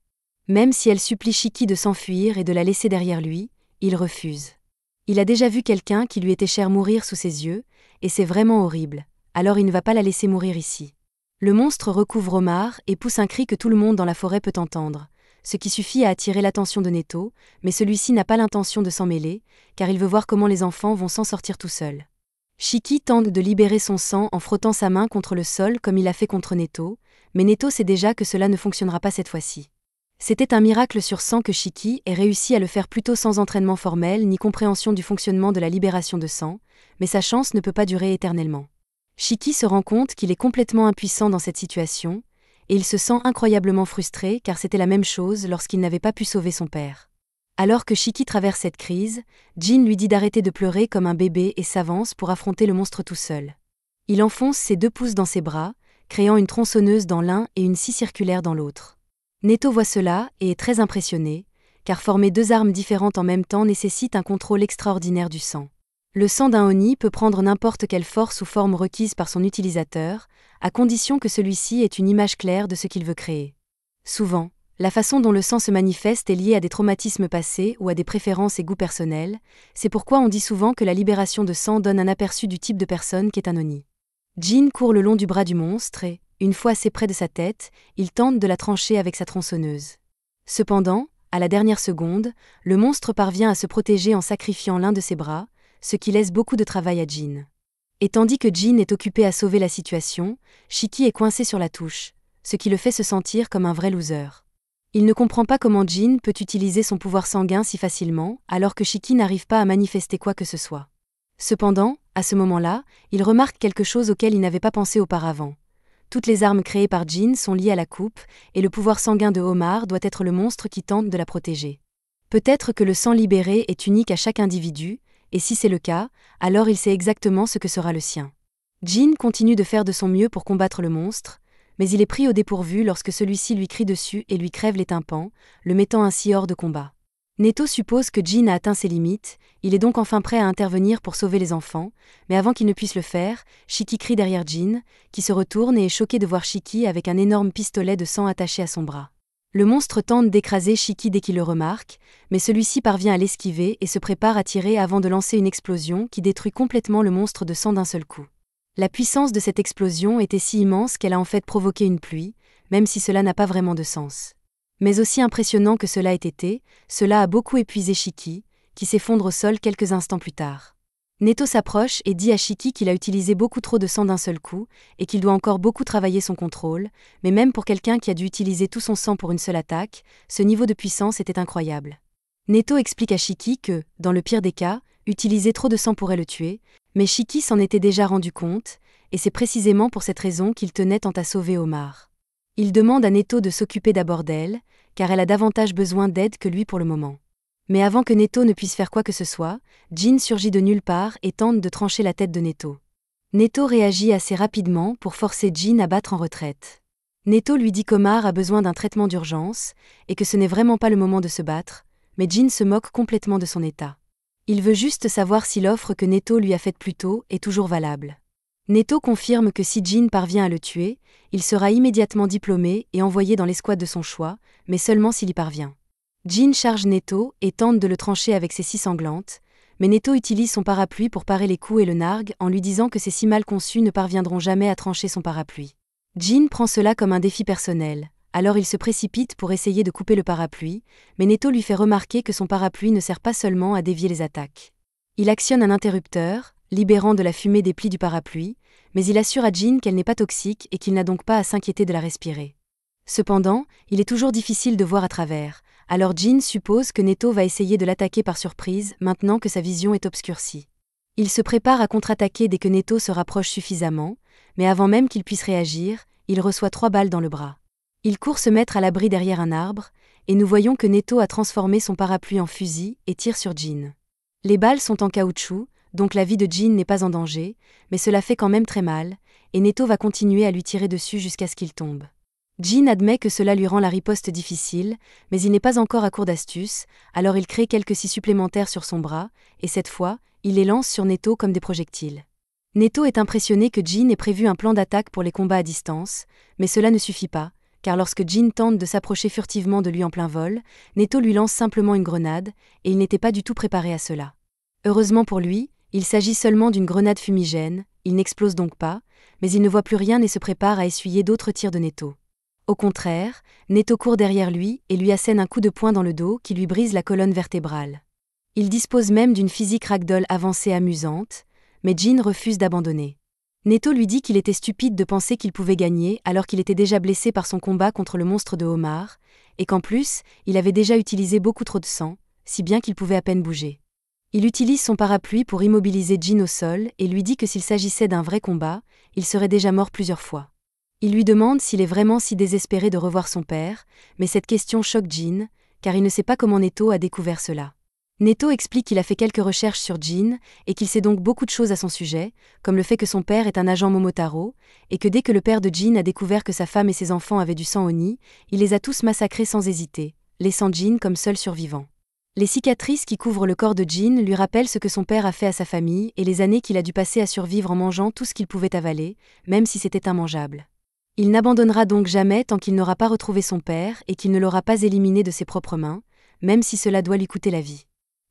Même si elle supplie Shiki de s'enfuir et de la laisser derrière lui, il refuse. Il a déjà vu quelqu'un qui lui était cher mourir sous ses yeux, et c'est vraiment horrible, alors il ne va pas la laisser mourir ici. Le monstre recouvre Omar et pousse un cri que tout le monde dans la forêt peut entendre, ce qui suffit à attirer l'attention de Neto, mais celui-ci n'a pas l'intention de s'en mêler, car il veut voir comment les enfants vont s'en sortir tout seuls. Shiki tente de libérer son sang en frottant sa main contre le sol comme il a fait contre Neto, mais Neto sait déjà que cela ne fonctionnera pas cette fois-ci. C'était un miracle sur 100 que Shiki ait réussi à le faire plutôt sans entraînement formel ni compréhension du fonctionnement de la libération de sang, mais sa chance ne peut pas durer éternellement. Shiki se rend compte qu'il est complètement impuissant dans cette situation, et il se sent incroyablement frustré car c'était la même chose lorsqu'il n'avait pas pu sauver son père. Alors que Shiki traverse cette crise, Jin lui dit d'arrêter de pleurer comme un bébé et s'avance pour affronter le monstre tout seul. Il enfonce ses 2 pouces dans ses bras, créant une tronçonneuse dans l'un et une scie circulaire dans l'autre. Neto voit cela et est très impressionné, car former 2 armes différentes en même temps nécessite un contrôle extraordinaire du sang. Le sang d'un Oni peut prendre n'importe quelle force ou forme requise par son utilisateur, à condition que celui-ci ait une image claire de ce qu'il veut créer. Souvent, la façon dont le sang se manifeste est liée à des traumatismes passés ou à des préférences et goûts personnels, c'est pourquoi on dit souvent que la libération de sang donne un aperçu du type de personne qu'est un Oni. Jin court le long du bras du monstre et, une fois assez près de sa tête, il tente de la trancher avec sa tronçonneuse. Cependant, à la dernière seconde, le monstre parvient à se protéger en sacrifiant l'un de ses bras, ce qui laisse beaucoup de travail à Jin. Et tandis que Jin est occupé à sauver la situation, Shiki est coincé sur la touche, ce qui le fait se sentir comme un vrai loser. Il ne comprend pas comment Jin peut utiliser son pouvoir sanguin si facilement, alors que Shiki n'arrive pas à manifester quoi que ce soit. Cependant, à ce moment-là, il remarque quelque chose auquel il n'avait pas pensé auparavant. toutes les armes créées par Jean sont liées à la coupe, et le pouvoir sanguin de Omar doit être le monstre qui tente de la protéger. Peut-être que le sang libéré est unique à chaque individu, et si c'est le cas, alors il sait exactement ce que sera le sien. Jean continue de faire de son mieux pour combattre le monstre, mais il est pris au dépourvu lorsque celui-ci lui crie dessus et lui crève les tympans, le mettant ainsi hors de combat. Neto suppose que Jean a atteint ses limites, il est donc enfin prêt à intervenir pour sauver les enfants, mais avant qu'il ne puisse le faire, Shiki crie derrière Jean, qui se retourne et est choqué de voir Shiki avec un énorme pistolet de sang attaché à son bras. Le monstre tente d'écraser Shiki dès qu'il le remarque, mais celui-ci parvient à l'esquiver et se prépare à tirer avant de lancer une explosion qui détruit complètement le monstre de sang d'un seul coup. La puissance de cette explosion était si immense qu'elle a en fait provoqué une pluie, même si cela n'a pas vraiment de sens. Mais aussi impressionnant que cela ait été, cela a beaucoup épuisé Shiki, qui s'effondre au sol quelques instants plus tard. Neto s'approche et dit à Shiki qu'il a utilisé beaucoup trop de sang d'un seul coup, et qu'il doit encore beaucoup travailler son contrôle, mais même pour quelqu'un qui a dû utiliser tout son sang pour une seule attaque, ce niveau de puissance était incroyable. Neto explique à Shiki que, dans le pire des cas, utiliser trop de sang pourrait le tuer, mais Shiki s'en était déjà rendu compte, et c'est précisément pour cette raison qu'il tenait tant à sauver Omar. Il demande à Neto de s'occuper d'abord d'elle, car elle a davantage besoin d'aide que lui pour le moment. Mais avant que Neto ne puisse faire quoi que ce soit, Jean surgit de nulle part et tente de trancher la tête de Neto. Neto réagit assez rapidement pour forcer Jean à battre en retraite. Neto lui dit qu'Omar a besoin d'un traitement d'urgence, et que ce n'est vraiment pas le moment de se battre, mais Jean se moque complètement de son état. Il veut juste savoir si l'offre que Neto lui a faite plus tôt est toujours valable. Neto confirme que si Jean parvient à le tuer, il sera immédiatement diplômé et envoyé dans l'escouade de son choix, mais seulement s'il y parvient. Jean charge Neto et tente de le trancher avec ses scies sanglantes, mais Neto utilise son parapluie pour parer les coups et le nargue en lui disant que ses scies mal conçus ne parviendront jamais à trancher son parapluie. Jean prend cela comme un défi personnel, alors il se précipite pour essayer de couper le parapluie, mais Neto lui fait remarquer que son parapluie ne sert pas seulement à dévier les attaques. Il actionne un interrupteur, libérant de la fumée des plis du parapluie, mais il assure à Jean qu'elle n'est pas toxique et qu'il n'a donc pas à s'inquiéter de la respirer. Cependant, il est toujours difficile de voir à travers, alors Jean suppose que Neto va essayer de l'attaquer par surprise maintenant que sa vision est obscurcie. Il se prépare à contre-attaquer dès que Neto se rapproche suffisamment, mais avant même qu'il puisse réagir, il reçoit 3 balles dans le bras. Il court se mettre à l'abri derrière un arbre, et nous voyons que Neto a transformé son parapluie en fusil et tire sur Jean. Les balles sont en caoutchouc, donc la vie de Jean n'est pas en danger, mais cela fait quand même très mal, et Neto va continuer à lui tirer dessus jusqu'à ce qu'il tombe. Jean admet que cela lui rend la riposte difficile, mais il n'est pas encore à court d'astuces, alors il crée quelques scies supplémentaires sur son bras, et cette fois, il les lance sur Neto comme des projectiles. Neto est impressionné que Jean ait prévu un plan d'attaque pour les combats à distance, mais cela ne suffit pas, car lorsque Jean tente de s'approcher furtivement de lui en plein vol, Neto lui lance simplement une grenade, et il n'était pas du tout préparé à cela. Heureusement pour lui, il s'agit seulement d'une grenade fumigène, il n'explose donc pas, mais il ne voit plus rien et se prépare à essuyer d'autres tirs de Neto. Au contraire, Neto court derrière lui et lui assène un coup de poing dans le dos qui lui brise la colonne vertébrale. Il dispose même d'une physique ragdoll avancée amusante, mais Jean refuse d'abandonner. Neto lui dit qu'il était stupide de penser qu'il pouvait gagner alors qu'il était déjà blessé par son combat contre le monstre de Omar, et qu'en plus, il avait déjà utilisé beaucoup trop de sang, si bien qu'il pouvait à peine bouger. Il utilise son parapluie pour immobiliser Jean au sol et lui dit que s'il s'agissait d'un vrai combat, il serait déjà mort plusieurs fois. Il lui demande s'il est vraiment si désespéré de revoir son père, mais cette question choque Jean, car il ne sait pas comment Neto a découvert cela. Neto explique qu'il a fait quelques recherches sur Jean et qu'il sait donc beaucoup de choses à son sujet, comme le fait que son père est un agent Momotaro, et que dès que le père de Jean a découvert que sa femme et ses enfants avaient du sang au nid, il les a tous massacrés sans hésiter, laissant Jean comme seul survivant. Les cicatrices qui couvrent le corps de Jean lui rappellent ce que son père a fait à sa famille et les années qu'il a dû passer à survivre en mangeant tout ce qu'il pouvait avaler, même si c'était immangeable. Il n'abandonnera donc jamais tant qu'il n'aura pas retrouvé son père et qu'il ne l'aura pas éliminé de ses propres mains, même si cela doit lui coûter la vie.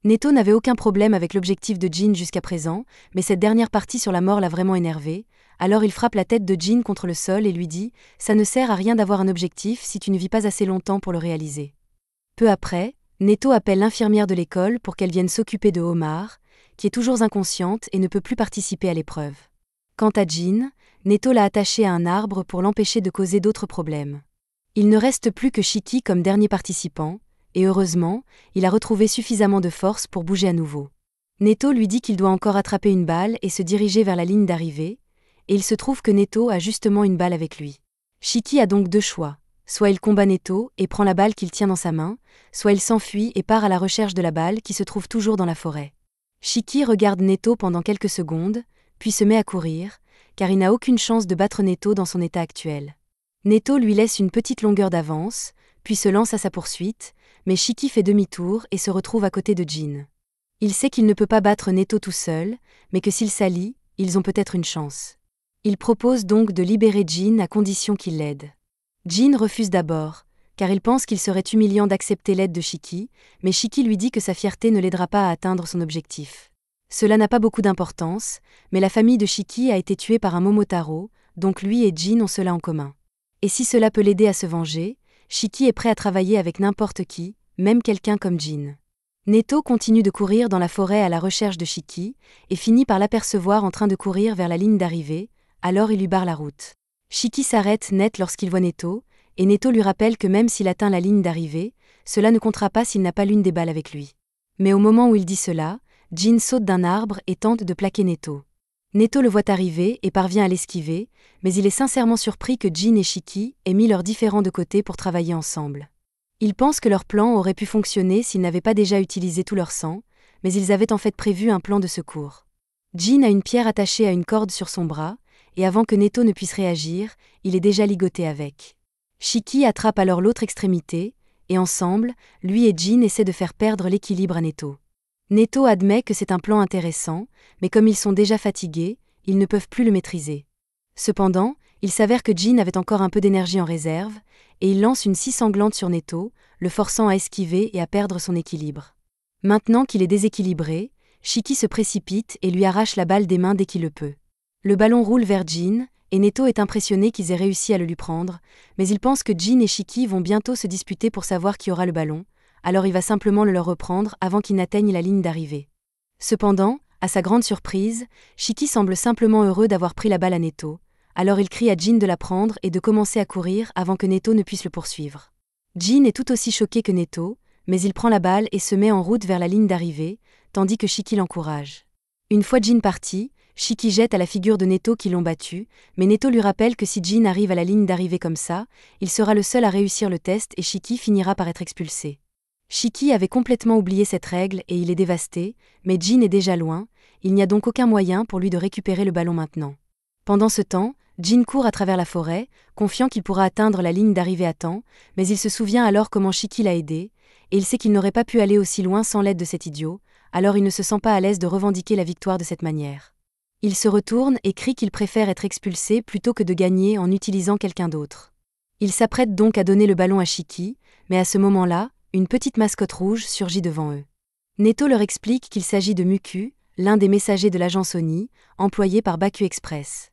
Neto n'avait aucun problème avec l'objectif de Jean jusqu'à présent, mais cette dernière partie sur la mort l'a vraiment énervé, alors il frappe la tête de Jean contre le sol et lui dit « Ça ne sert à rien d'avoir un objectif si tu ne vis pas assez longtemps pour le réaliser ». Peu après, Neto appelle l'infirmière de l'école pour qu'elle vienne s'occuper de Omar, qui est toujours inconsciente et ne peut plus participer à l'épreuve. Quant à Jean, Neto l'a attaché à un arbre pour l'empêcher de causer d'autres problèmes. Il ne reste plus que Shiki comme dernier participant, et heureusement, il a retrouvé suffisamment de force pour bouger à nouveau. Neto lui dit qu'il doit encore attraper une balle et se diriger vers la ligne d'arrivée, et il se trouve que Neto a justement une balle avec lui. Shiki a donc deux choix. Soit il combat Neto et prend la balle qu'il tient dans sa main, soit il s'enfuit et part à la recherche de la balle qui se trouve toujours dans la forêt. Shiki regarde Neto pendant quelques secondes, puis se met à courir, car il n'a aucune chance de battre Neto dans son état actuel. Neto lui laisse une petite longueur d'avance, puis se lance à sa poursuite, mais Shiki fait demi-tour et se retrouve à côté de Jin. Il sait qu'il ne peut pas battre Neto tout seul, mais que s'ils s'allient, ils ont peut-être une chance. Il propose donc de libérer Jin à condition qu'il l'aide. Jin refuse d'abord, car il pense qu'il serait humiliant d'accepter l'aide de Shiki, mais Shiki lui dit que sa fierté ne l'aidera pas à atteindre son objectif. Cela n'a pas beaucoup d'importance, mais la famille de Shiki a été tuée par un Momotaro, donc lui et Jin ont cela en commun. Et si cela peut l'aider à se venger, Shiki est prêt à travailler avec n'importe qui, même quelqu'un comme Jin. Neto continue de courir dans la forêt à la recherche de Shiki, et finit par l'apercevoir en train de courir vers la ligne d'arrivée, alors il lui barre la route. Shiki s'arrête net lorsqu'il voit Neto, et Neto lui rappelle que même s'il atteint la ligne d'arrivée, cela ne comptera pas s'il n'a pas l'une des balles avec lui. Mais au moment où il dit cela, Jin saute d'un arbre et tente de plaquer Neto. Neto le voit arriver et parvient à l'esquiver, mais il est sincèrement surpris que Jin et Shiki aient mis leurs différends de côté pour travailler ensemble. Il pense que leur plan aurait pu fonctionner s'ils n'avaient pas déjà utilisé tout leur sang, mais ils avaient en fait prévu un plan de secours. Jin a une pierre attachée à une corde sur son bras, et avant que Neto ne puisse réagir, il est déjà ligoté avec. Shiki attrape alors l'autre extrémité, et ensemble, lui et Jin essaient de faire perdre l'équilibre à Neto. Neto admet que c'est un plan intéressant, mais comme ils sont déjà fatigués, ils ne peuvent plus le maîtriser. Cependant, il s'avère que Jin avait encore un peu d'énergie en réserve, et il lance une scie sanglante sur Neto, le forçant à esquiver et à perdre son équilibre. Maintenant qu'il est déséquilibré, Shiki se précipite et lui arrache la balle des mains dès qu'il le peut. Le ballon roule vers Jin, et Neto est impressionné qu'ils aient réussi à le lui prendre, mais il pense que Jin et Shiki vont bientôt se disputer pour savoir qui aura le ballon, alors il va simplement le leur reprendre avant qu'ils n'atteignent la ligne d'arrivée. Cependant, à sa grande surprise, Shiki semble simplement heureux d'avoir pris la balle à Neto, alors il crie à Jin de la prendre et de commencer à courir avant que Neto ne puisse le poursuivre. Jin est tout aussi choqué que Neto, mais il prend la balle et se met en route vers la ligne d'arrivée, tandis que Shiki l'encourage. Une fois Jin parti, Shiki jette à la figure de Neto qui l'ont battu, mais Neto lui rappelle que si Jin arrive à la ligne d'arrivée comme ça, il sera le seul à réussir le test et Shiki finira par être expulsé. Shiki avait complètement oublié cette règle et il est dévasté, mais Jin est déjà loin, il n'y a donc aucun moyen pour lui de récupérer le ballon maintenant. Pendant ce temps, Jin court à travers la forêt, confiant qu'il pourra atteindre la ligne d'arrivée à temps, mais il se souvient alors comment Shiki l'a aidé, et il sait qu'il n'aurait pas pu aller aussi loin sans l'aide de cet idiot, alors il ne se sent pas à l'aise de revendiquer la victoire de cette manière. Il se retourne et crie qu'il préfère être expulsé plutôt que de gagner en utilisant quelqu'un d'autre. Il s'apprête donc à donner le ballon à Shiki, mais à ce moment-là, une petite mascotte rouge surgit devant eux. Neto leur explique qu'il s'agit de Muku, l'un des messagers de l'agence Oni, employé par Baku Express.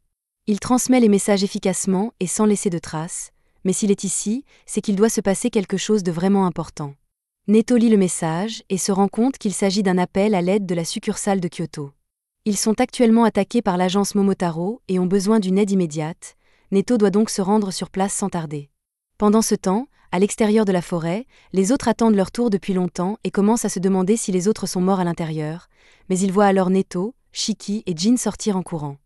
Il transmet les messages efficacement et sans laisser de traces, mais s'il est ici, c'est qu'il doit se passer quelque chose de vraiment important. Neto lit le message et se rend compte qu'il s'agit d'un appel à l'aide de la succursale de Kyoto. Ils sont actuellement attaqués par l'agence Momotaro et ont besoin d'une aide immédiate. Neto doit donc se rendre sur place sans tarder. Pendant ce temps, à l'extérieur de la forêt, les autres attendent leur tour depuis longtemps et commencent à se demander si les autres sont morts à l'intérieur, mais ils voient alors Neto, Shiki et Jin sortir en courant.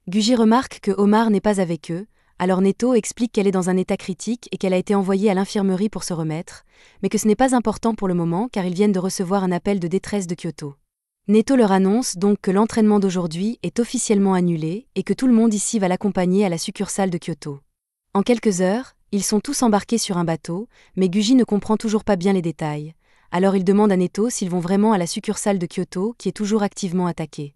Guji remarque que Omar n'est pas avec eux, alors Neto explique qu'elle est dans un état critique et qu'elle a été envoyée à l'infirmerie pour se remettre, mais que ce n'est pas important pour le moment car ils viennent de recevoir un appel de détresse de Kyoto. Neto leur annonce donc que l'entraînement d'aujourd'hui est officiellement annulé et que tout le monde ici va l'accompagner à la succursale de Kyoto. En quelques heures, ils sont tous embarqués sur un bateau, mais Guji ne comprend toujours pas bien les détails. Alors il demande à Neto s'ils vont vraiment à la succursale de Kyoto qui est toujours activement attaquée.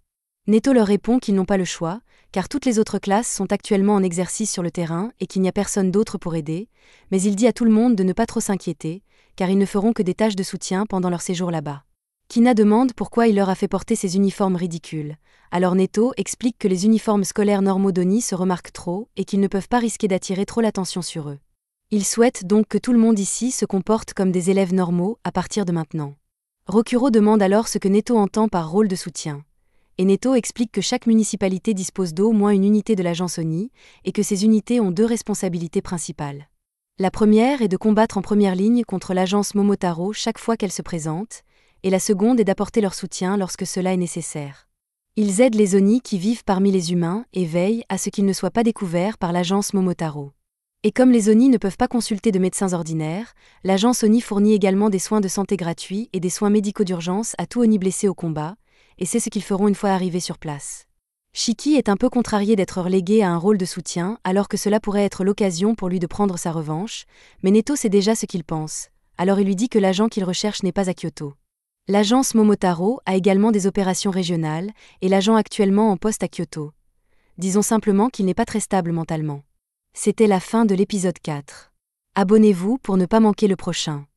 Neto leur répond qu'ils n'ont pas le choix, car toutes les autres classes sont actuellement en exercice sur le terrain et qu'il n'y a personne d'autre pour aider, mais il dit à tout le monde de ne pas trop s'inquiéter, car ils ne feront que des tâches de soutien pendant leur séjour là-bas. Kina demande pourquoi il leur a fait porter ces uniformes ridicules. Alors Neto explique que les uniformes scolaires normaux d'Oni se remarquent trop et qu'ils ne peuvent pas risquer d'attirer trop l'attention sur eux. Il souhaite donc que tout le monde ici se comporte comme des élèves normaux à partir de maintenant. Rokuro demande alors ce que Neto entend par rôle de soutien. Et Neto explique que chaque municipalité dispose d'au moins une unité de l'agence Oni et que ces unités ont deux responsabilités principales. La première est de combattre en première ligne contre l'agence Momotaro chaque fois qu'elle se présente, et la seconde est d'apporter leur soutien lorsque cela est nécessaire. Ils aident les Oni qui vivent parmi les humains et veillent à ce qu'ils ne soient pas découverts par l'agence Momotaro. Et comme les Oni ne peuvent pas consulter de médecins ordinaires, l'agence Oni fournit également des soins de santé gratuits et des soins médicaux d'urgence à tout Oni blessé au combat, et c'est ce qu'ils feront une fois arrivés sur place. Shiki est un peu contrarié d'être relégué à un rôle de soutien alors que cela pourrait être l'occasion pour lui de prendre sa revanche, mais Neto sait déjà ce qu'il pense, alors il lui dit que l'agent qu'il recherche n'est pas à Kyoto. L'agence Momotaro a également des opérations régionales, et l'agent actuellement en poste à Kyoto. Disons simplement qu'il n'est pas très stable mentalement. C'était la fin de l'épisode 4. Abonnez-vous pour ne pas manquer le prochain.